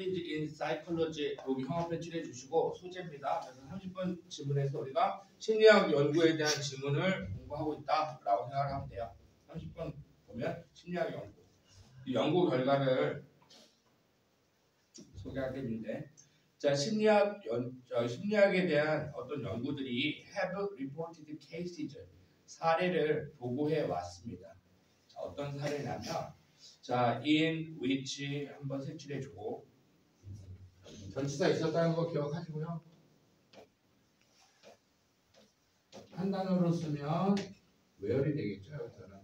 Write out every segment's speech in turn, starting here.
in psychology 여기 형합에 칠해 주시고 소재입니다. 그래서 30분 지문에서 우리가 심리학 연구에 대한 지문을 공부하고 있다라고 생각을 하면 돼요. 30분 보면 심리학 연구. 이 연구 결과를 소개하게 되는데, 자 심리학에 대한 어떤 연구들이 have reported cases 사례를 보고해 왔습니다. 자, 어떤 사례냐면, 자 in which 한번 색칠해 주고. 전치사 있었다는 거 기억하시고요. 한 단어로 쓰면 where이 되겠죠. 여기서는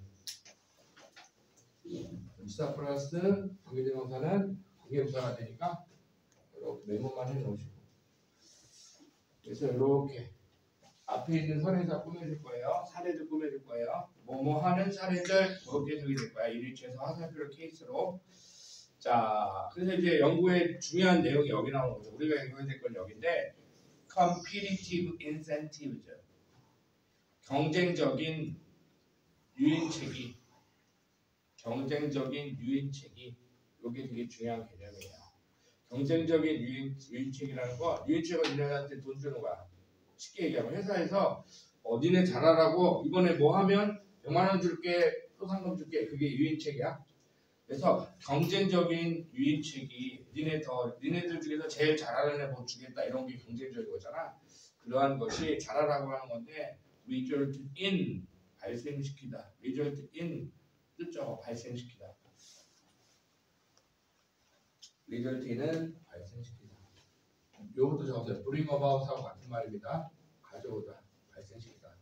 전치사 플러스 관계대명사는 관계부사가 되니까 이렇게 메모만 해놓으시고, 그래서 이렇게 앞에 있는 선에서 꾸며줄 거예요. 사례도 꾸며줄 거예요. 뭐뭐 하는 사례들 이렇게 적이 될 거야. 유니치에서 화살표를 케이스로. 자, 그래서 이제 연구의 중요한 내용이 여기 나오는 거죠. 우리가 연구해야 될 건 여기인데, competitive incentives, 경쟁적인 유인책이 이게 되게 중요한 개념이에요. 경쟁적인 유인책이라는 거, 유인책은 니네한테 돈 주는 거야. 쉽게 얘기하면 회사에서 니네 잘하라고 이번에 뭐 하면 100만 원 줄게, 또 상금 줄게. 그게 유인책이야. 그래서 경쟁적인 유인책이 니네들 중에서 제일 잘하는 애 뭐 주겠다, 이런 게 경쟁적인 거잖아. 그러한 것이 잘하라고 하는 건데, result in 발생시키다. result in 뜻죠. 발생시키다. result in은 발생시키다. 요것도 적었어요. bring about하고 같은 말입니다. 가져오다, 발생시키다.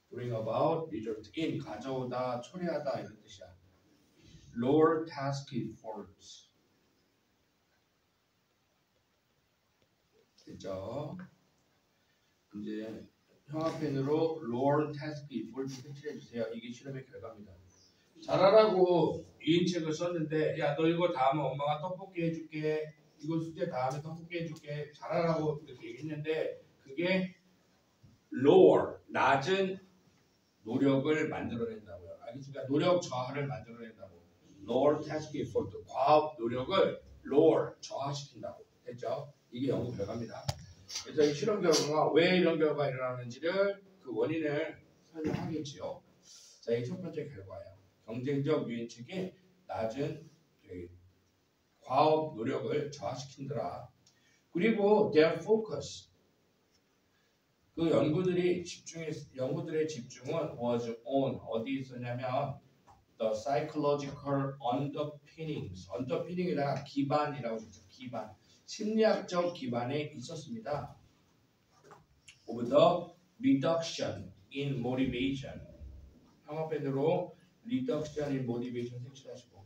bring about, result in, 가져오다, 초래하다, 이런 뜻이야. lower task efforts. 됐죠? 이제 형합펜으로 lower task efforts 색칠해 주세요. 이게 실험의 결과입니다. 잘하라고 유인책을 썼는데, 야 너 이거 다음에 엄마가 떡볶이 해줄게, 이거 숙제 다음에 떡볶이 해줄게, 잘하라고 이렇게 얘기했는데, 그게 lower, 낮은 노력을 만들어낸다고요. 알겠습니까? 노력 저하를 만들어낸다고. lower task effort, 과업 노력을 lower, 저하시킨다고. 됐죠? 이게 연구 결과입니다. 그래서 이 실험 결과가 왜 이런 결과가 일어나는지를 그 원인을 설명하겠지요. 자, 이 첫 번째 결과예요. 경쟁적 유인책이 낮은 과업 노력을 저하시킨더라. 그리고 their focus, 그 연구들의 집중은 was on, 어디 있었냐면 the psychological underpinning이라 기반이라고 했죠. 기반, 심리학적 기반에 있었습니다. of the reduction in motivation. 형합펜으로 reduction in motivation 색칠하시고.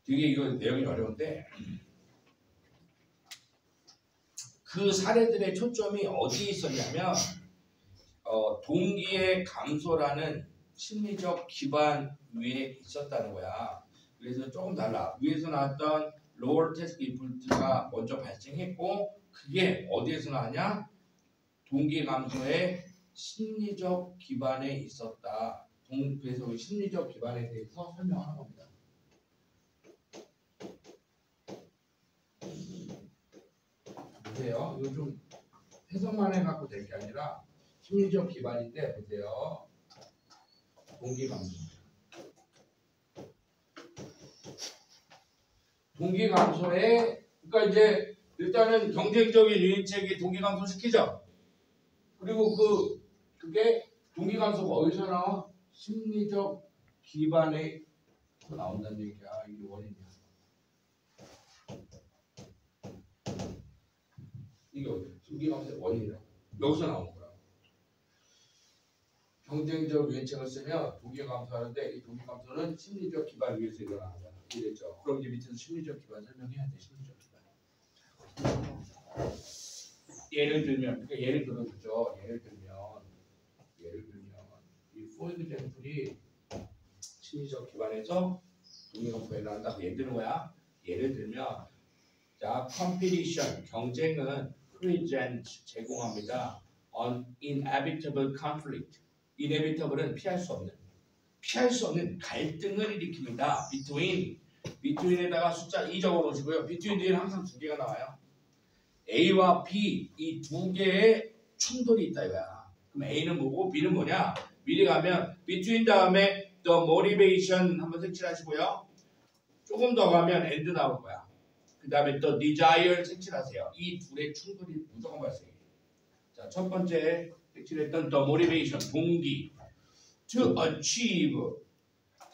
되게 이거 내용이 어려운데, 그 사례들의 초점이 어디에 있었냐면 동기의 감소라는 심리적 기반 위에 있었다는 거야. 그래서 조금 달라. 위에서 나왔던 lower task effort가 먼저 발생했고, 그게 어디에서 나왔냐? 동기 감소의 심리적 기반에 있었다. 그래서 심리적 기반에 대해서 설명하는 겁니다. 보세요. 이거 좀 해석만 해갖고 될 게 아니라 심리적 기반인데, 보세요. 동기 감소. 동기 감소에, 그러니까 이제 일단은 경쟁적인 유인책이 동기 감소 시키죠. 그리고 그게 동기 감소가 어디서 나와? 심리적 기반에서 나온다는 얘기야. 이게 원인이야. 이게 동기 감소의 원인이라고. 여기서 나오는 거야. 경쟁적 유인책을 쓰면 동기 감소하는데, 이 동기 감소는 심리적 기반 위에서 일어나는 거야. 이랬죠. 그럼 이제 밑에서 심리적 기반 설명해야 돼. 심리적 기반. 예를 들면, 그러니까 예를 들어주죠. 예를 들면 이 포 example이 심리적 기반에서 동기 감소가 일어난다고 예를 드는 거야. 예를 들면, 자, competition, 경쟁은 present, 제공합니다. an inevitable conflict. inevitable은 피할 수 없는, 피할 수 없는 갈등을 일으킵니다. between에다가 숫자 2 적어 놓으시고요. between 뒤에는 항상 두 개가 나와요. A와 B 이 두 개의 충돌이 있다 이거야. 그럼 A는 뭐고 B는 뭐냐? 미리 가면 between 다음에 the motivation 한번 색칠하시고요. 조금 더 가면 and 나올 거야. 그 다음에 또 desire 색칠하세요. 이 둘의 충돌이 무조건 발생해요. 자, 첫 번째 색칠했던 the motivation 동기 to achieve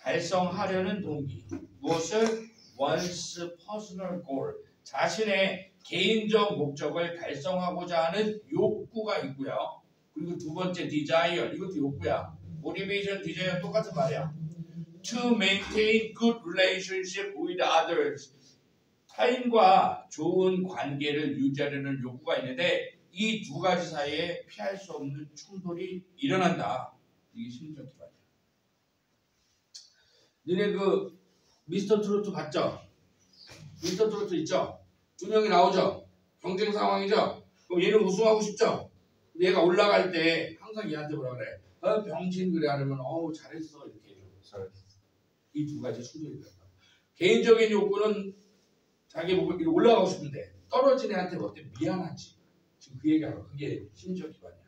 달성하려는 동기 무엇을 one's personal goal 자신의 개인적 목적을 달성하고자 하는 욕구가 있고요. 그리고 두 번째 desire 이것도 욕구야. motivation, desire 똑같은 말이야. to maintain good relationship with others 타인과 좋은 관계를 유지하려는 욕구가 있는데 이 두 가지 사이에 피할 수 없는 충돌이 일어난다. 이게 심리적 기반이야. 너네 그 미스터 트로트 봤죠? 미스터 트로트 있죠? 두 명이 나오죠? 경쟁 상황이죠? 그럼 얘는 우승하고 싶죠? 근데 얘가 올라갈 때 항상 얘한테 뭐라 그래? 병신 그래 하면 잘했어 이렇게 해줘. 이 두 가지 충돌이 일어난다. 개인적인 욕구는 자기 목을 올라가고 싶은데 떨어진 애한테 뭐 어때? 미안하지. 지금 그 얘기하는 거. 그게 심리적 기반이야.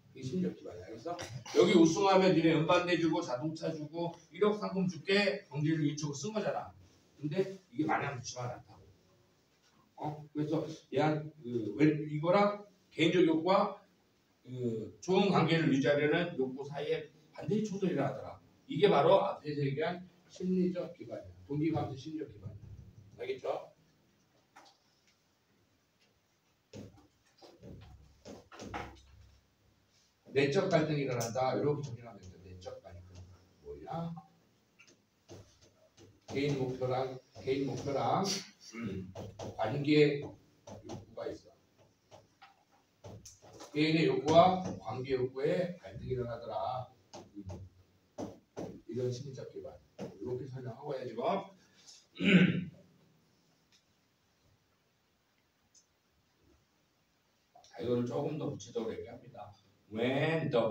그게 심리적 기반이야. 그래서 여기 우승하면 니네 연반대 주고 자동차 주고 1억 상품 줄게 경제를 유치고 쓴 거잖아. 근데 이게 마냥 좋지만 않다고. 그래서 얘한 이거랑 개인적 욕구와 좋은 관계를 유지하려는 욕구 사이에 반드시 충돌이 일어나더라. 이게 바로 앞에서 얘기한 심리적 기반이야. 동기감정 심리적 기반이야. 알겠죠? 내적 갈등이 일어난다. 이렇게 정리하면 됩니다. 내적 갈등. 뭐냐? 개인 목표랑 관계 욕구가 있어. 개인의 욕구와 관계 욕구에 갈등이 일어나더라. 이런 심리적 기반. 이렇게 설명하고 해야지 뭐. 이거를 조금 더 구체적으로 얘기합니다. When the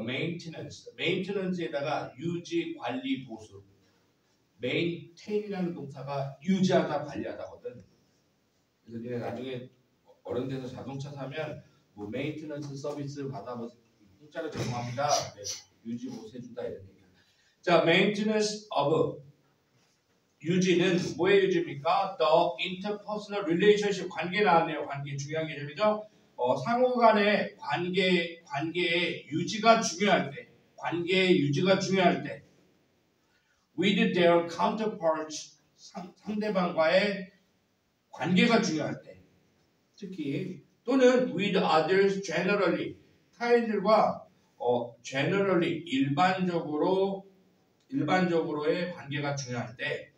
maintenance에다가 유지, 관리, 보수. maintain이라는 동사가 유지하다, 관리하다거든. 그래서 니네 나중에 어른 돼서 자동차 사면 뭐 maintenance 서비스 받아 뭐 공짜로 제공합니다. 네, 유지, 보수 해준다 이런 얘기야. 자, maintenance of 유지는 뭐의 유지입니까? The interpersonal relationship 관계 나왔네요. 관계 중요한 개념이죠. 상호 간의 관계의 유지가 중요할 때, with their counterparts 상대방과의 관계가 중요할 때, 특히 또는 with others generally 타인들과 generally 일반적으로의 관계가 중요할 때,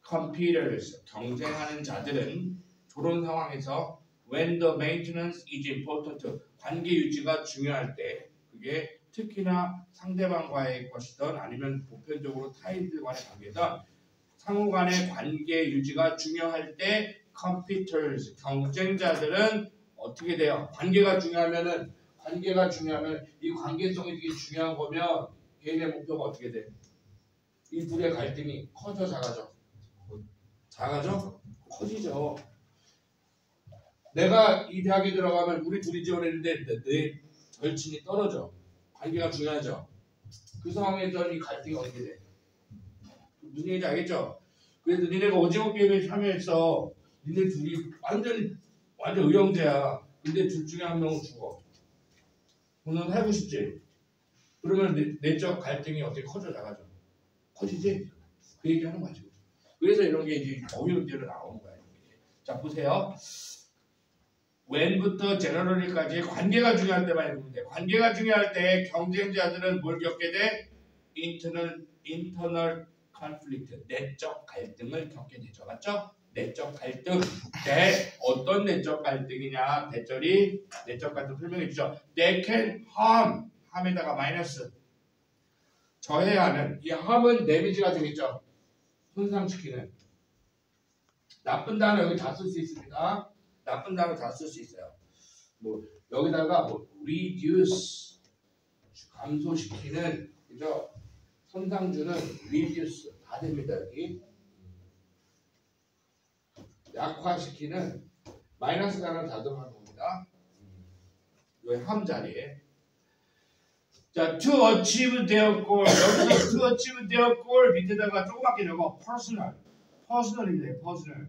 competitors 경쟁하는 자들은 저런 상황에서 when the maintenance is important 관계 유지가 중요할 때 그게 특히나 상대방과의 것이든 아니면 보편적으로 타인들 간의 관계든 상호 간의 관계 유지가 중요할 때 competitors 경쟁자들은 어떻게 돼요? 관계가 중요하면 이 관계성이 되게 중요한 거면 개인의 목표가 어떻게 돼? 이 둘의 갈등이 커져 작아져? 커지죠. 내가 이 대학에 들어가면 우리 둘이 지원했는데 내 절친이 떨어져. 관계가 중요하죠. 그 상황에서 이 갈등이 어떻게 돼? 무슨 얘기인지 알겠죠? 그래서 니네가 오징어 게임에 참여해서 니네 둘이 완전 의형제야. 근데 둘 중에 한 명은 죽어. 너는 하고 싶지? 그러면 내적 갈등이 어떻게 커져 나가죠? 커지지? 그 얘기하는 거죠. 그래서 이런 게 이제 어휘문제로 나오는 거예요. 자 보세요. when부터 generally까지 관계가 중요할 때만 있는데 관계가 중요할 때 경쟁자들은 뭘 겪게 돼? internal conflict, 내적 갈등을 겪게 되죠. 맞죠? 내적 갈등. 어떤 내적 갈등이냐? 대절이 내적 갈등 설명해 주죠. They can harm에다가 마이너스 저해하는 이 harm은 damage가 되겠죠. 손상시키는 나쁜 단어 여기 다 쓸 수 있습니다. 나쁜 단어 다 쓸 수 있어요. 뭐 여기다가 뭐 reduce 감소시키는 그죠? 선상주는 reduce 다 됩니다. 여기 약화시키는 마이너스가 다 들어가는 겁니다. 이 함 자리에. 자, to achieve their goal. 여기서 to achieve their goal 밑에다가 조그맣게 적어. personal입니다. personal.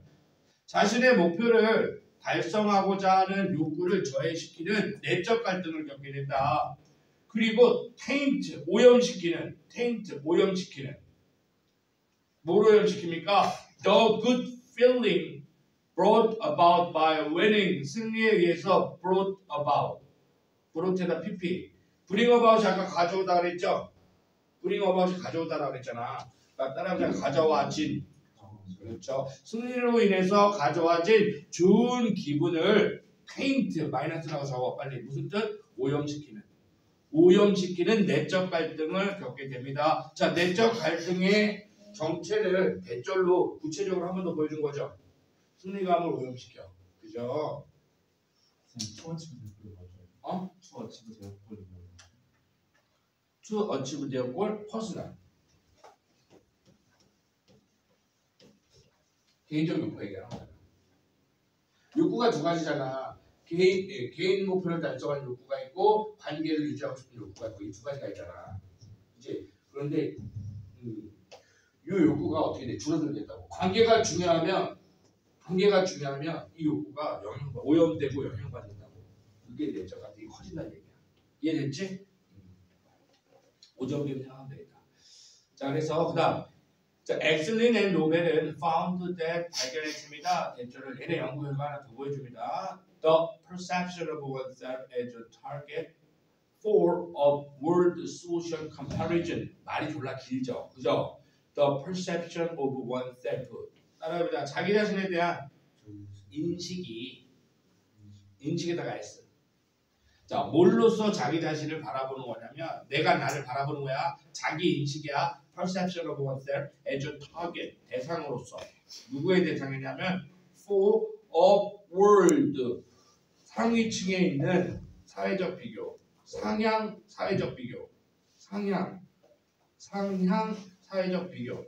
자신의 목표를 달성하고자 하는 욕구를 저해시키는 내적 갈등을 겪게 된다. 그리고 taint, 오염시키는 뭘 오염시킵니까? The good feeling brought about by winning, 승리에 의해서 brought about. brought에다 pp. bring about이 아까 가져오다 그랬죠? bring about이 가져오다라고 그랬잖아. 그러니까 따라하자 가져와진. 그렇죠. 승리로 인해서 가져와진 좋은 기분을 taint, 마이너스라고 적어. 빨리 무슨 뜻? 오염시키는 내적 갈등을 겪게 됩니다. 자, 내적 갈등의 정체를 대절로 구체적으로 한 번 더 보여준 거죠. 승리감을 오염시켜. 그죠? To achieve their goal, personal. 개인적 욕구 얘기하는 거야. 욕구가 두 가지잖아. 개인 목표를 달성하는 욕구가 있고 관계를 유지하고 싶은 욕구가 있고 이 두 가지가 있잖아. 그치? 그런데 이 욕구가 어떻게 돼? 줄어들겠다고. 관계가 중요하면 이 욕구가 오염되고 영향받는다고. 그게 내적 갈등이 커진다는 얘기야. 이해됐지? 5점 생각하면 되겠다. 자, 그래서 그다음 엑슬린 앤 로벨은 found that 발견했습니다. 대처를 얘네 연구 결과 하나 더 보여줍니다. The perception of oneself as a target for a world social comparison. 말이 졸라 길죠, 그죠? The perception of oneself. 따라해보자. 자기 자신에 대한 인식에다가 S. 자, 뭘로써 자기 자신을 바라보는 거냐면 내가 나를 바라보는 거야. 자기 인식이야. Perception of oneself as a target. 대상으로서. 누구의 대상이냐면 for a world. 상위층에 있는 사회적 비교. 상향 사회적 비교. 상향 사회적 비교.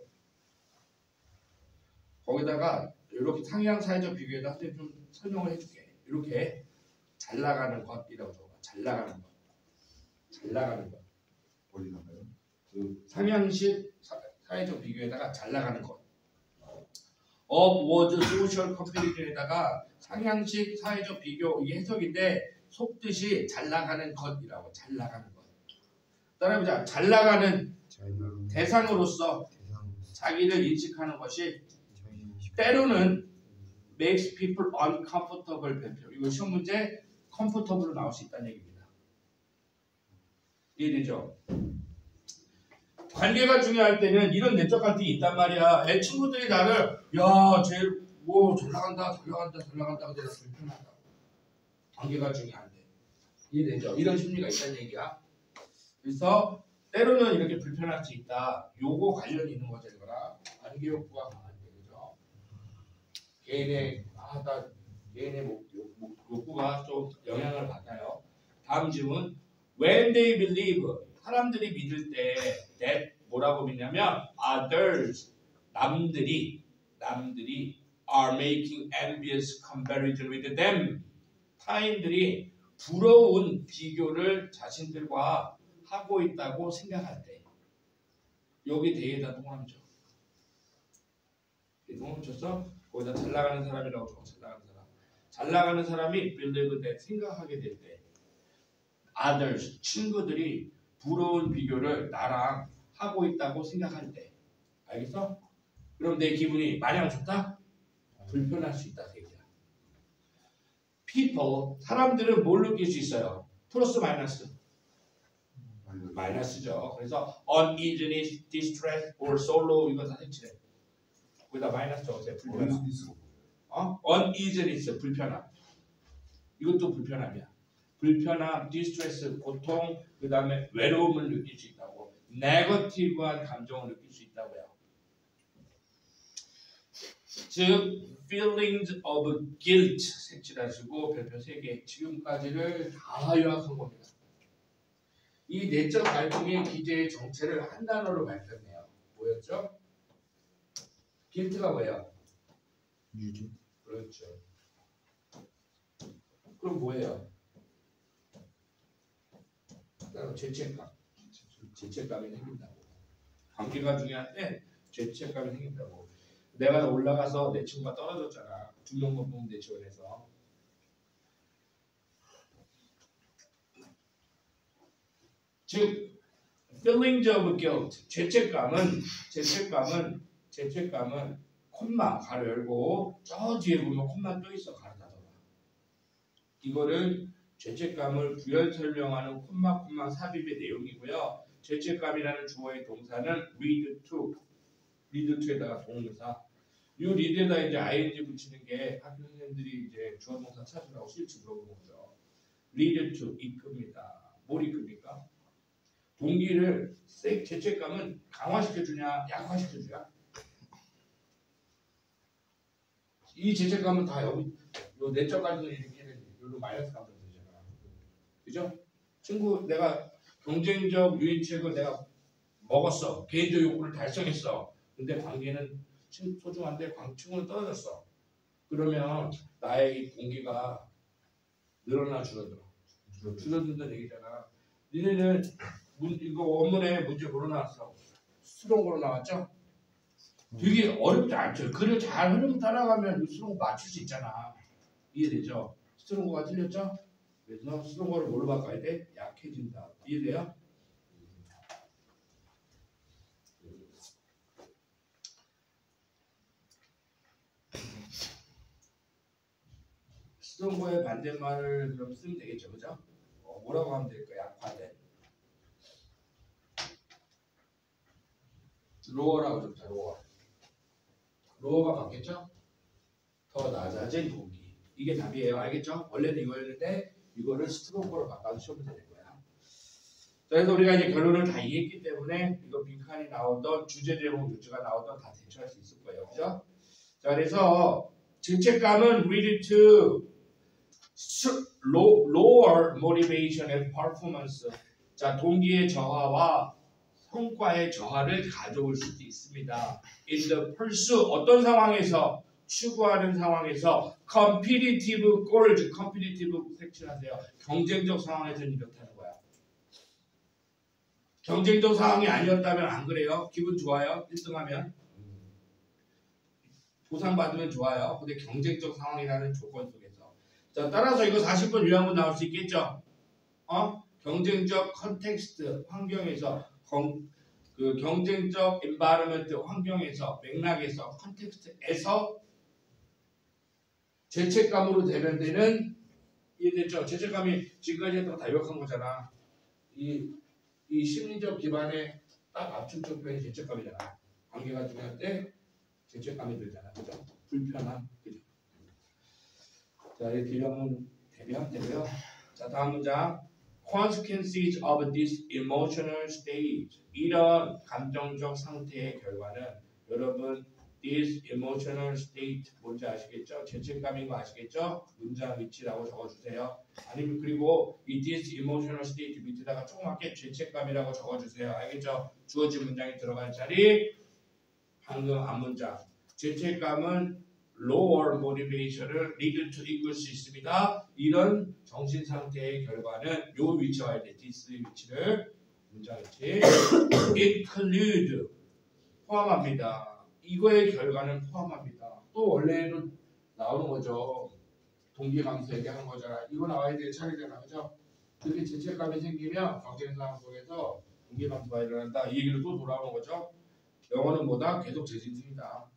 거기다가 이렇게 상향 사회적 비교에다 좀 설명을 해줄게. 이렇게 잘 나가는 것이라고 적어. 잘 나가는 것. 어디 나가요? 그 상향식 사회적 비교에다가 잘 나가는 것. 업워드 소셜 컴패리즌에다가 상향식 사회적 비교 이게 해석인데 속뜻이 잘 나가는 것이라고. 잘 나가는 것. 따라해보자. 잘 나가는 대상으로서 자기를 인식하는 것이 때로는 makes people uncomfortable 발표. 이거 시험 문제 comfortable로 나올 수 있다는 얘기입니다. 이해되죠? 관계가 중요할 때는 이런 내적 갈등이 있단 말이야. 애 친구들이 나를 쟤 뭐 잘 나간다 근데 나 불편하다. 관계가 중요한데. 이해되죠? 이런 심리가 있다는 얘기야. 그래서 때로는 이렇게 불편할 수 있다. 요거 관련이 있는 거죠. 이거랑 관계 욕구가 강한 얘기죠. 개인의 욕구가 좀 영향을 받아요. 다음 질문. When they believe, 사람들이 믿을 때 that 뭐라고 믿냐면 others, 남들이 are making envious comparison with them. 타인들이 부러운 비교를 자신들과 하고 있다고 생각할 때. 여기 대에다 동그라미 쳐. 동그라미 쳤어? 거기다 잘 나가는 사람이라고 적어. 잘 나가는 사람이 believe that 생각하게 될 때. others, 친구들이 부러운 비교를 나랑 하고 있다고 생각할 때. 알겠어? 그럼 내 기분이 마냥 좋다? 불편할 수 있다. 얘기야. people, 사람들은 뭘 느낄 수 있어요? 플러스 마이너스? 마이너스죠. 그래서 uneasiness, distress, or sorrow 이거 다 색칠해. 거기다 마이너스 적으세요. 불편함. uneasiness, 불편함. 이것도 불편함이야. 불편함, 디스트레스, 고통, 그 다음에 외로움을 느낄 수 있다고. 네거티브한 감정을 느낄 수 있다고요. 즉, feelings of guilt 색칠하시고 별표 3개. 지금까지를 다 요약한 겁니다. 이 내적 갈등의 기제의 정체를 한 단어로 밝혔네요. 뭐였죠? 길트가 뭐예요? 유죄. 그렇죠. 그럼 뭐예요? 죄책감. 죄책감이 생긴다고. 관계가 중요한데 죄책감이 생긴다고. 내가 올라가서 내 친구가 떨어졌잖아. 두 명만 보면 내 지원에서. 즉 feelings of guilt. 죄책감은 콤마 가로 열고 저 뒤에 보면 콤마 또 있어. 가로 닫아봐. 이거를 죄책감을 부연 설명하는 콤마 삽입의 내용이고요. 죄책감이라는 주어의 동사는 lead to에다가 동사. 이 lead에다 이제 ing 붙이는 게 학교 선생님들이 이제 주어 동사 찾으라고 실제 물어보는 거죠. lead to 이끕니다. 뭘 이끕니까? 동기를 죄책감은 강화시켜주냐 약화시켜주냐? 이 죄책감은 다 여기 요 내적 갈등을 일으키는 요로 마이너스 감정이 되잖아. 그죠? 친구 내가 경쟁적 유인책을 내가 먹었어. 개인적 욕구를 달성했어. 근데 관계는 소중한데 친구는 떨어졌어. 그러면 나의 이 동기가 늘어나 줄어들어. 줄어든다는 얘기잖아. 니네는 이거 원문에 문제 뭐로 나왔어? 수동으로 나왔죠? 되게 어렵지 않죠. 글을 잘 흐름 따라가면 수동어 맞출 수 있잖아. 이해되죠? 수동어가 틀렸죠? 그래서 수동어를 뭘로 바꿔야 돼? 약해진다. 이해돼요? 수동어의 반대말을 그럼 쓰면 되겠죠, 그죠? 뭐라고 하면 될까? 약화된. 로어라고 적자, 로어. 로어가 맞겠죠? 더 낮아진 동기. 이게 답이에요. 알겠죠? 원래는 이거였는데 이거를 스트로크로 바꿔서 시험을 되는 거야. 자, 그래서 우리가 이제 결론을 다 이해했기 때문에 이거 빈칸이 나오던 주제 제목 요지가 나오던 다 대처할 수 있을 거예요. 그죠? 자, 그래서 죄책감은 lead to lower motivation and performance. 자, 동기의 저하와 성과의 저하를 가져올 수도 있습니다. In the pursuit 어떤 상황에서 추구하는 상황에서 competitive goals, competitive 섹션하세요. 경쟁적 상황에서는 이렇다는 거야. 경쟁적 상황이 아니었다면 안 그래요? 기분 좋아요? 1등하면 보상받으면 좋아요. 근데 경쟁적 상황이라는 조건 속에서 자 따라서 이거 40번 유형은 나올 수 있겠죠? 경쟁적 컨텍스트 환경에서 그 경쟁적 environment 환경에서 맥락에서 컨텍스트에서 죄책감으로 대변되는 이해됐죠? 죄책감이 지금까지 했던 거 다 요약한 거잖아. 이 심리적 기반의 딱 압축적 표현이 죄책감이잖아. 관계가 중요할 때 죄책감이 들잖아. 그죠? 불편함. 그죠? 자, 이 뒤형은 되고요. 자, 다음 문장. Consequences of this emotional state. 이런 감정적 상태의 결과는 여러분 this emotional state 뭔지 아시겠죠? 죄책감인 거 아시겠죠? 문장 위치라고 적어주세요. 아니면 그리고 이 this emotional state 밑에다가 조그맣게 죄책감이라고 적어주세요. 알겠죠? 주어진 문장이 들어갈 자리 방금 앞문장 죄책감은 lower motivation을 lead to 이끌 수 있습니다. 이런 정신 상태의 결과는 요 위치에 와야 돼. this의 위치를 문장 위치 include 포함합니다. 이거의 결과는 포함합니다. 또 원래는 나오는 거죠. 동기 감소 얘기하는 거잖아. 이거 나와야 될 차례잖아. 그죠? 그렇게 죄책감이 생기면 경쟁 상황 속에서 동기 감소가 일어난다. 이 얘기를 또 돌아오는 거죠. 영어는 뭐다? 계속 재진승이다.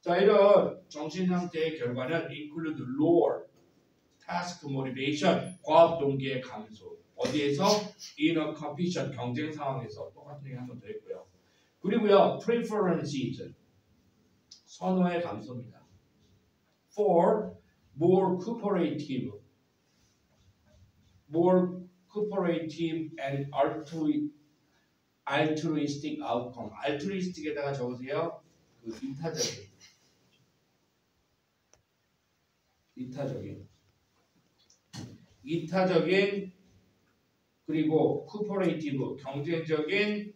자, 이런 정신 상태의 결과는 include lower task motivation, 과업 동기의 감소. 어디에서? in a competition, 경쟁 상황에서 똑같은 얘기 한 번 더 했고요. 그리고요, preferences, 선호의 감소입니다. for more cooperative and altruistic outcome. altruistic에다가 적으세요. 그 이타적인 그리고 코퍼레이티브 경쟁적인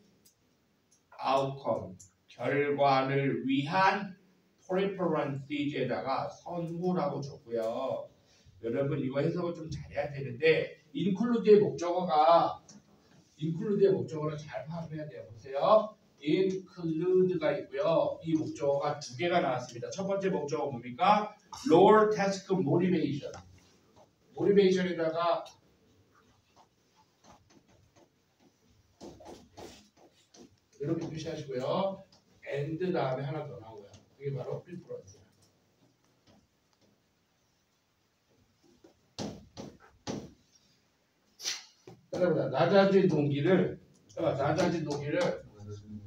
아웃컴 결과를 위한 프레퍼런스에다가 선호라고 줬고요. 여러분 이거 해석을 좀 잘해야 되는데 인클루드의 목적어를 잘 파악해야 돼요. 보세요. include가 있고요. 이 목적어가 두 개가 나왔습니다. 첫 번째 목적어 뭡니까? lower task motivation. motivation에다가 이렇게 표시하시고요. and 다음에 하나 더 나오고요. 그게 바로 preference. 따라보자. 낮아진 동기를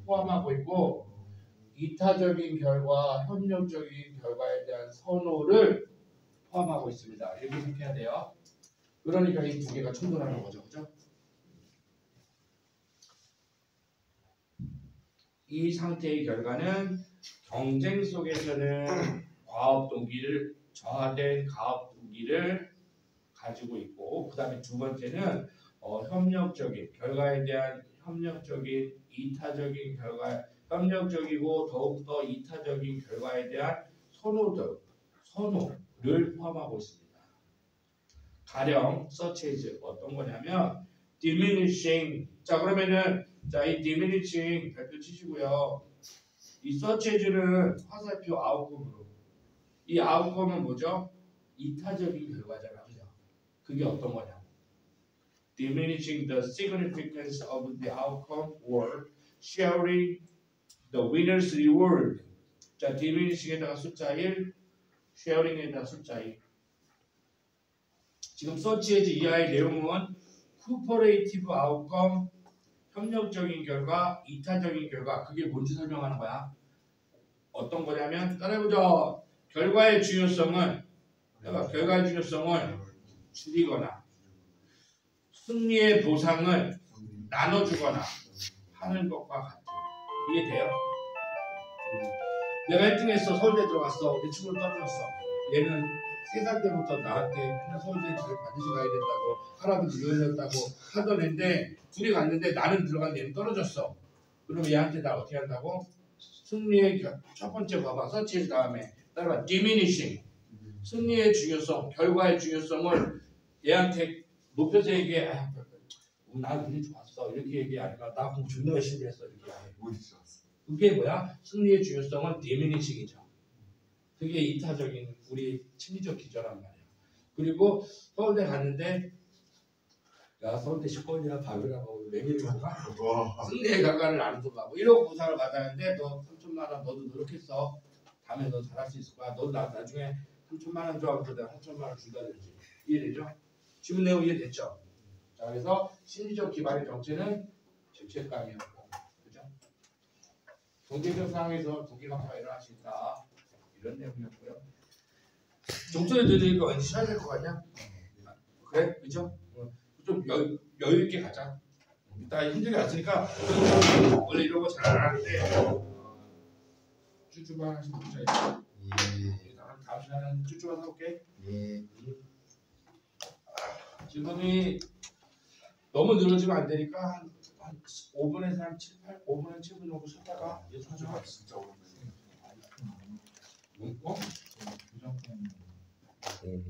포함하고 있고 이타적인 결과, 협력적인 결과에 대한 선호를 포함하고 있습니다. 이렇게 생각해야 돼요. 그러니까 이 두 개가 충돌하는 거죠, 그죠? 이 상태의 결과는 경쟁 속에서는 과업 동기를 저하된 가업 동기를 가지고 있고, 그 다음에 두 번째는 협력적인 결과에 대한 협력적인 이타적인 결과, 협력적이고 더욱더 이타적인 결과에 대한 선호를 포함하고 있습니다. 가령 such as 어떤 거냐면 diminishing. 자 그러면은 이 diminishing 별표 치시고요. 이 such as는 화살표 아웃컴으로. 이 아웃컴은 뭐죠? 이타적인 결과잖아, 그죠? 그게 어떤 거냐? Diminishing the significance of the outcome or sharing the winner's reward. 자, diminishing에다가 숫자 1, sharing에다가 숫자 2. 지금 such as 이하의 내용은 cooperative outcome, 협력적인 결과, 이타적인 결과. 그게 뭔지 설명하는 거야. 어떤 거냐면 따라해보자. 결과의 중요성을 줄이거나 승리의 보상을 나눠주거나 하는 것과 같은. 이게 돼요? 내가 1등했어. 서울대 들어갔어. 내 친구를 떨어졌어. 얘는 3살 때부터 나한테 그냥 서울대 집에 반드시 가야 된다고 할아버지 유언했다고 하던 애인데 둘이 갔는데 나는 들어간 얘는 떨어졌어. 그럼 얘한테 나 어떻게 한다고? 승리의 첫 번째 봐봐. 서치 다음에 따라봐. diminishing. 승리의 중요성, 결과의 중요성을 얘한테 높여서 얘기해. 난 운이 좋았어. 이렇게 얘기 아니라 나 공부 존나 열심히 했어. 이렇게 얘기해. 그게 뭐야? 승리의 중요성은 diminishing이죠. 그게 이타적인 우리 심리적 기저란 말이야. 그리고 서울대 갔는데 야 서울대 10번이나 밥이라고 맹일이가 승리의 결과를 나누던가 뭐 이러고 부상을 받았는데 너 3천만 원 너도 노력했어. 다음에 너 잘할 수 있을 거야. 너 나중에 3천만 원 줘하고서 내가 3천만 원 준다든지. 이해되죠? 지금 내용 이해됐죠? 자 그래서 심리적 기반의 정체는 죄책감이었고, 그죠? 경제적 상황에서 동기간파가 일어날 수 있다. 이런 내용이었고요. 종소리 들으니까 왠지 쉬어야 될 것 같냐? 그래? 그죠? 좀 여유 있게 가자. 이따 힘들게 왔으니까 원래 이런 거 잘 안 하는데 쭈쭈바 하나씩 먹자. 예. 다음 시간은 쭈쭈바 사올게. 예. 지금이 너무 늘어지면 안 되니까 한 5분에서 한 5분, 7분 정도 쉬다가 예술주가 진짜 오랜만에. 어? 네.